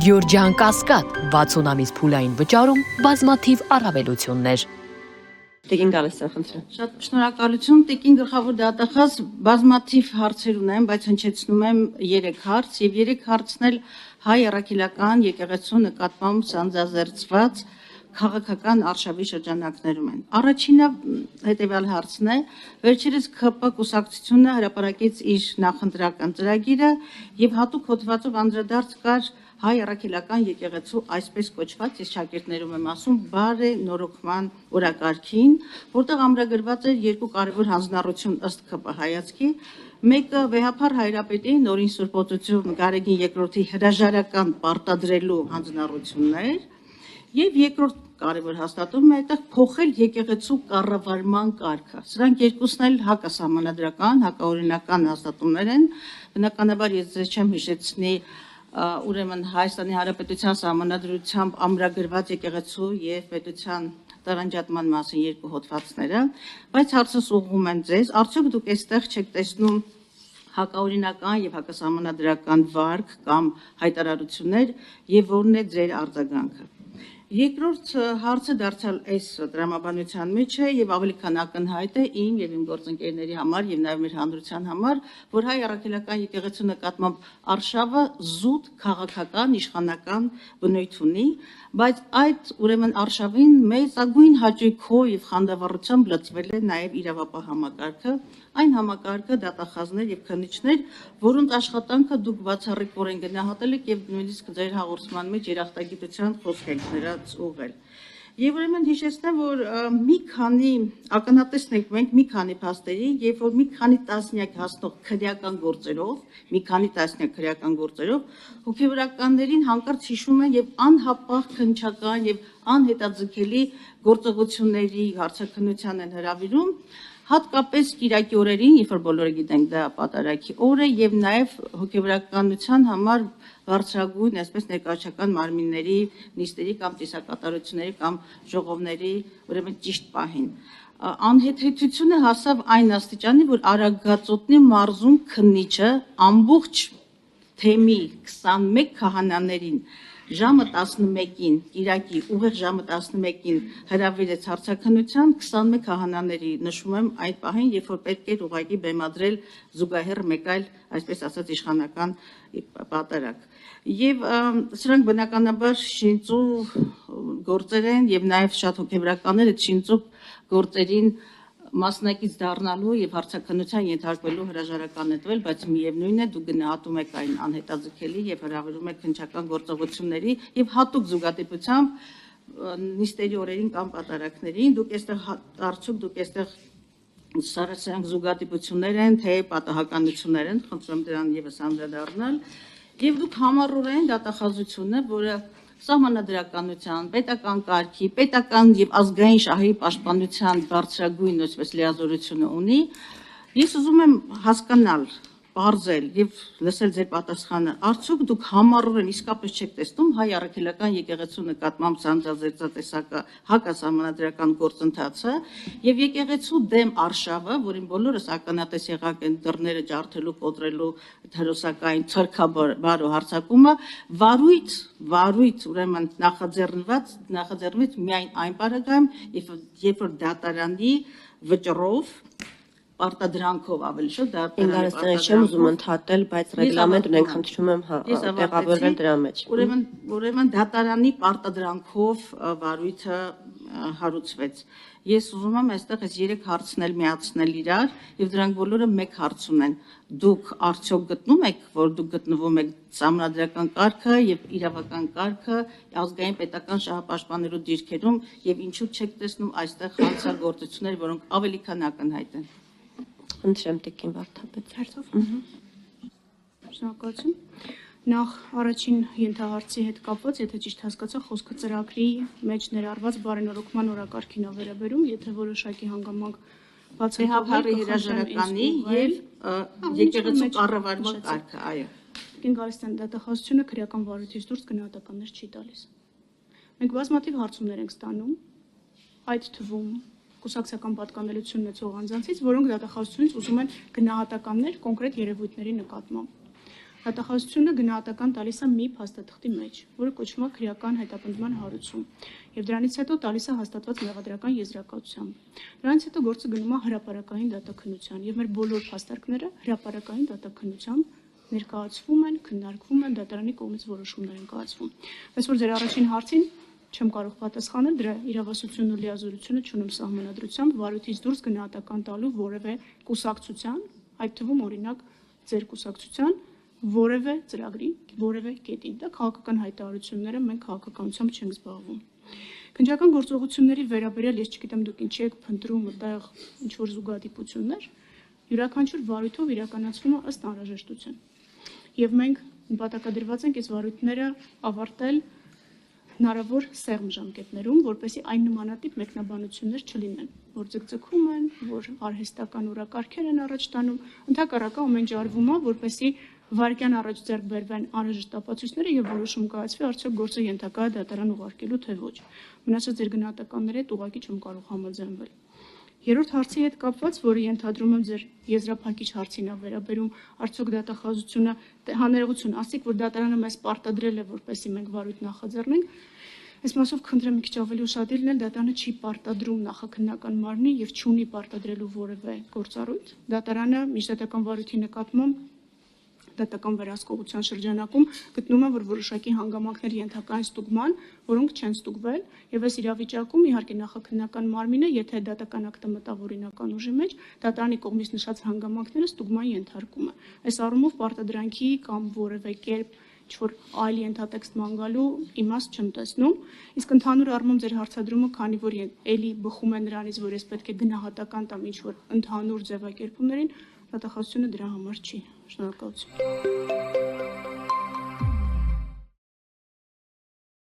Գյորջյան Կասկադ 60 ամիս փուլային վճարում բազմաթիվ առավելություններ։ Տիկին գալիս է, խնդրեմ։ Շատ շնորհակալություն, Տիկին գլխավոր դատախազ, բազմաթիվ հարցեր ունեմ, բայց հնչեցնում եմ 3 հարց եւ 3 հարցն էլ հայ առաքելական եկեղեցու նկատմամբ սանձազերծված քաղաքական արշավի շրջանակներում են։ Առաջինը հետեւյալ հարցն է. վերջերս ԿՊ կուսակցությունը հրապարակեց իր նախընտրական ծրագիրը եւ հատուկ հոդվածով անդրադարձ կար հայ առաքելական եկեղեցու այսպես կոչված, ես շակերտներում եմ ասում, բարենորոգման օրակարգին, որտեղ ամրագրված էր 2 կարևոր հանձնառություն ըստ ԿՊ հայացքի, մեկը վեհափառ հայրապետի նորին Սուրբ Օծություն Գարեգին II-ի հրաժարական պարտադրելու հանձնառություններ եւ երկրորդ կարևոր հաստատումը այդտեղ փոխել եկեղեցու կառավարման կարգը։ Սրանք երկուսն էլ հակասահմանադրական, հակաօրինական հաստատումներ են, բնականաբար ես ձեզ չեմ հիշեցնի ուրեմն Հայաստանի Հանրապետության Սահմանադրությամբ ամրագրված եկեղեցու եւ պետության տարանջատման մասին 2 հոդվածները, բայց հարցս ուղղում եմ ձեզ, արդյոք դուք այստեղ չեք տեսնում հակաօրինական եւ հակասահմանադրական վարք կամ հայտարարություններ եւ որն է ձեր արձագանքը։ Երկրորդ հարցը դարձյալ այս դրամաբանության մեջ է եւ ավելի քան ակնհայտ է իմ եւ իմ գործընկերների համար եւ նաեւ մեր հանրության համար, որ հայ առաքելական եկեղեցու նկատմամբ արշավը զուտ քաղաքական իշխանական բնույթ ունի, բայց այդ ուրեմն արշավին մեծագույն հաճույքով եւ խանդավառությամբ լծվել է նաեւ իրավապահ համակարգը, այն համակարգը դատախազներ եւ քննիչներ, որոնց աշխատանքը դուք բացառիկորեն գնահատել եք եւ նույնիսկ ձեր հաղորդման մեջ երախտագիտության խոսք եք նրանց ուղղել։ Եվ ուրեմն հիշեցնեմ, որ մի քանի ակնատեսն ենք մենք մի քանի փաստերի, երբ որ մի քանի տասնյակ հասնող քրեական գործերով, հոգեվորականներին հանկարծ հիշում են եւ անհապաղ քննչական եւ անհետաձգելի գործողությունների հարցաքննության են հրավիրում, հատկապես Կիրակի օրերին, երբ որ բոլորը գիտենք դա պատարագի օր է եւ նաեւ հոգեվորականության համար բարձրագույն, այսպես ներկայացական մարմինների, նիստերի կամ ծիսակատարությունների կամ ժողովների ուրեմն ճիշտ պահին։ Անհեթեթությունը հասավ այն աստիճանի, որ Արագածոտնի մարզում քննիչը ամբողջ թեմի 21 քահանաներին ժամը 11-ին, Կիրակի ուղիղ ժամը 11-ին հրավիրեց հարցաքննության 21 քահանաների, նշում եմ այդ պահին, երբ որ պետք էր ուղղակի բեմադրել զուգահեռ մեկ այլ, այսպես ասած, իշխանական պատարագ։ Եվ սրանք բնականաբար շինծու գործեր են եւ նաեւ շատ հոգեվորականներ այդ շինծու գործերին մասնակից դառնալու եւ հարցաքննության ենթարկվելու հրաժարական է տվել, բայց միևնույն է դուք գնահատում եք այն անհետաձգելի եւ հրավիրում եք քննչական գործողությունների եւ հատուկ զուգադիպությամբ նիստերի օրերին կամ պատարագներին, դուք այստեղ սարսանք զուգադիպություններ են, թե պատահականություններ են, խնդրում դրան եւս անդրադառնալ, եւ դուք համառորեն դատախազությունը, որը Սահմանադրականության, պետական կարգի, պետական եւ ազգային շահի պաշտպանության բարձրագույն այսպես լիազորությունը ունի, ես ուզում եմ հասկանալ, բարձել եւ լսել ձեր պատասխանը, արդյոք դուք համառորեն իսկապես չեք տեսնում հայ առաքելական եկեղեցու նկատմամբ սանձազերծած տեսակը հակասահմանադրական գործընթացը եւ եկեղեցու դեմ արշավը, որին բոլորս ակնատես եղանք են դռները ջարդելու, կոտրելու հերոսակային ցրքաբար ու հարձակումը, վարույթ ուրեմն նախաձեռնվեց միայն այն պարագայում, երբ որ դատարանի վճռով Պարտադրանքով ավելի շուտ դատարանի չեմ ուզում ընդհատել, բայց ռեգլամենտ ունենք, խնդրում եմ տեղավորվել դրա մեջ։ Ուրեմն դատարանի պարտադրանքով վարույթը հարուցվեց։ Ես ուզում եմ այստեղ այս 3 հարցն էլ միացնել իրար եւ դրանք բոլորը մեկ հարց ունեն։ Դուք արդյոք գտնում եք, որ դուք գտնվում եք սահմանադրական կարգը եւ իրավական կարգը ազգային պետական շահապաշտպանելու դիրքերում եւ ինչու չեք տեսնում այստեղ հանցագործություններ, որոնք ավելի քան ակնհայտ են։ Խնդրեմ Տիկին Վարդապետ։ Շնորհակալություն։ Նախ առաջին ենթահարցի հետ կապված, եթե ճիշտ հասկացա, խոսքը ծրագրի մեջ ներառված բարենորոգման օրակարգին է վերաբերում, եթե որոշակի հանգամանք բացահայտվի հրաժարականի եւ եկեղեցու կառավարման կարգը, այո։ Տիկին Գալստյան, դատախազությունը քրեական վարույթից դուրս գնահատականներ չի տալիս։ Մենք բազմաթիվ հարցումներ ենք ստանում, այդ թվում կուսակցական պատկանելություն ունեցող անձանցից, որոնք դատախազությունից ուզում են գնահատականներ կոնկրետ երևույթների նկատմամբ։ Դատախազությունը գնահատական տալիս է մի փաստաթղթի մեջ, որը կոչվում է քրեական հետապնդման հարուցում, եւ դրանից հետո տալիս է հաստատված մեղադրական եզրակացությամբ։ Դրանից հետո գործը գնում է հրապարակային դատաքննության, եւ մեր բոլոր փաստարկները հրապարակային դատաքննությամբ ներկայացվում են, քննարկվում են, դատարանի կողմից որոշումներ են կայացվում։ Բայց որ ձեր առաջին հարցին չեմ կարող պատասխանել, դրա իրավասությունն ու լիազորությունը չունեմ սահմանադրությամբ վարույթից դուրս գնահատական տալու որևէ կուսակցության, այդ թվում օրինակ ձեր կուսակցության որևէ ծրագրի, որևէ կետին։ Դա քաղաքական հայտարարությունները մենք քաղաքականությամբ չենք զբաղվում։ Քննչական գործողությունների վերաբերյալ ես չգիտեմ դուք ինչի եք փնտրում այդտեղ ինչ որ զուգադիպություններ, յուրաքանչյուր վարույթով իրականացվում է ըստ անհրաժեշտության։ Եվ մենք նպատակադրված ենք այս վարույթները ավարտել հնարավոր սեղմ ժամկետներում, որպեսզի այն նմանատիպ մեկնաբանություններ չլինեն, որ ձգձգում են, որ արհեստական օրակարգեր են առաջ տանում, ընդհակառակը ամեն ինչ արվում է, որպեսզի վարկյան առաջ ձեռք բերվեն անհրաժեշտ ապացույցները եւ որոշում կայացվի արդյոք գործը ենթակա է դատարան ուղարկելու թե ոչ։ Մնացած ձեր գնահատականների հետ ուղղակի չեմ կարող համաձայնվել։ Երրորդ հարցի հետ կապված, որը ենթադրում եմ ձեր եզրափակիչ հարցին է վերաբերում, արդյոք դատախազությունը հանրեղություն, ասիկ որ դատարանը մեզ պարտադրել է, որպեսզի մենք վարույթ նախաձեռնենք, այս մասով քննրեմ մի քիչ ավելի ուշադիր լինել, դատարանը չի պարտադրում նախաքննական մարմնին եւ չունի պարտադրելու որևէ գործառույթ։ Դատարանը միջդատական վարույթի նկատմամբ դատական վերահսկողության շրջանակում գտնում է, որ որոշակի հանգամանքներ ենթակա են ստուգման, որոնք չեն ստուգվել, եւ այս իրավիճակում իհարկե նախաքննական մարմինը, եթե դատական ակտը մտավ օրինական ուժի մեջ, դատարանի կողմից նշած հանգամանքները ստուգման ենթարկում է։ Այս առումով պարտադրանքի կամ որևէ կերպ ինչ-որ այլ ենթատեքստ մանգալու իմաստ չեմ տեսնում, իսկ ընդհանուր առմամբ ձեր հարցադրումը, քանի որ էլի բխում է նրանից, որ ես պետք է գնահատական տամ ինչ-որ ընդհանուր ձևակերպումներին, դատախազությունը դրա համար չի։ Շնորհակալություն։